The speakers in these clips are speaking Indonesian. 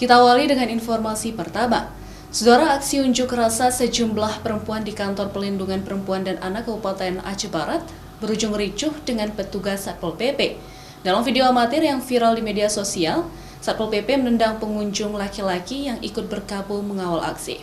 Kita awali dengan informasi pertama. Saudara, aksi unjuk rasa sejumlah perempuan di Kantor Perlindungan Perempuan dan Anak Kabupaten Aceh Barat berujung ricuh dengan petugas Satpol PP. Dalam video amatir yang viral di media sosial, Satpol PP menendang pengunjung laki-laki yang ikut berkabung mengawal aksi.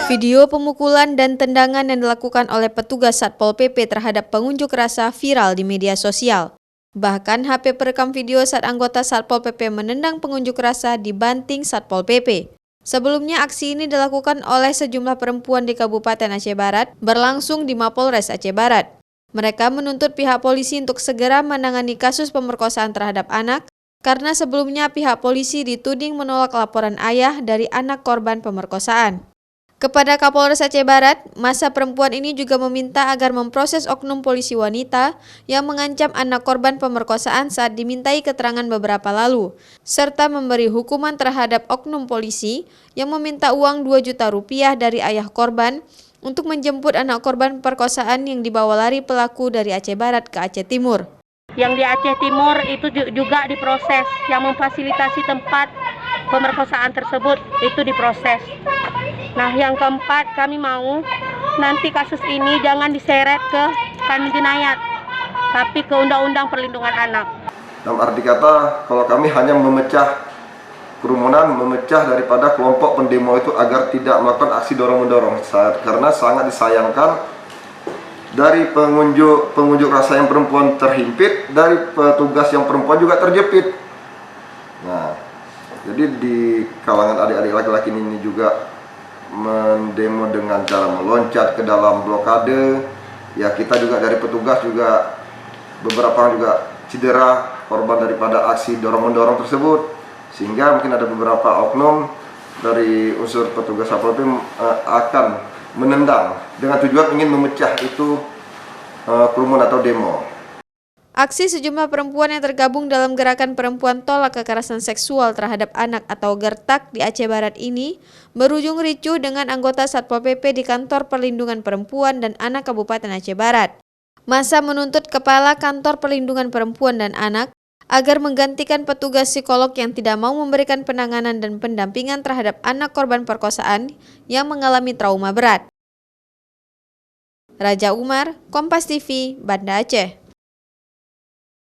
Video pemukulan dan tendangan yang dilakukan oleh petugas Satpol PP terhadap pengunjuk rasa viral di media sosial. Bahkan HP perekam video saat anggota Satpol PP menendang pengunjuk rasa dibanting Satpol PP. Sebelumnya aksi ini dilakukan oleh sejumlah perempuan di Kabupaten Aceh Barat berlangsung di Mapolres Aceh Barat. Mereka menuntut pihak polisi untuk segera menangani kasus pemerkosaan terhadap anak karena sebelumnya pihak polisi dituding menolak laporan ayah dari anak korban pemerkosaan. Kepada Kapolres Aceh Barat, massa perempuan ini juga meminta agar memproses oknum polisi wanita yang mengancam anak korban pemerkosaan saat dimintai keterangan beberapa lalu, serta memberi hukuman terhadap oknum polisi yang meminta uang 2 juta rupiah dari ayah korban untuk menjemput anak korban pemerkosaan yang dibawa lari pelaku dari Aceh Barat ke Aceh Timur. Yang di Aceh Timur itu juga diproses, yang memfasilitasi tempat pemerkosaan tersebut itu diproses. Nah, yang keempat, kami mau nanti kasus ini jangan diseret ke kanun jinayat, tapi ke Undang-Undang Perlindungan Anak. Dalam arti kata, kalau kami hanya memecah kerumunan, memecah daripada kelompok pendemo itu agar tidak melakukan aksi dorong-mendorong, karena sangat disayangkan dari pengunjuk rasa yang perempuan terhimpit, dari petugas yang perempuan juga terjepit. Nah, jadi di kalangan adik-adik laki-laki ini juga mendemo dengan cara meloncat ke dalam blokade. Ya, kita juga dari petugas juga beberapa orang juga cedera korban daripada aksi dorong-mendorong tersebut, sehingga mungkin ada beberapa oknum dari unsur petugas Satpol PP akan menendang dengan tujuan ingin memecah itu kerumunan atau demo. Aksi sejumlah perempuan yang tergabung dalam gerakan perempuan tolak kekerasan seksual terhadap anak atau GERTAK di Aceh Barat ini berujung ricuh dengan anggota Satpol PP di Kantor Perlindungan Perempuan dan Anak Kabupaten Aceh Barat. Massa menuntut Kepala Kantor Perlindungan Perempuan dan Anak agar menggantikan petugas psikolog yang tidak mau memberikan penanganan dan pendampingan terhadap anak korban perkosaan yang mengalami trauma berat. Raja Umar, Kompas TV, Banda Aceh.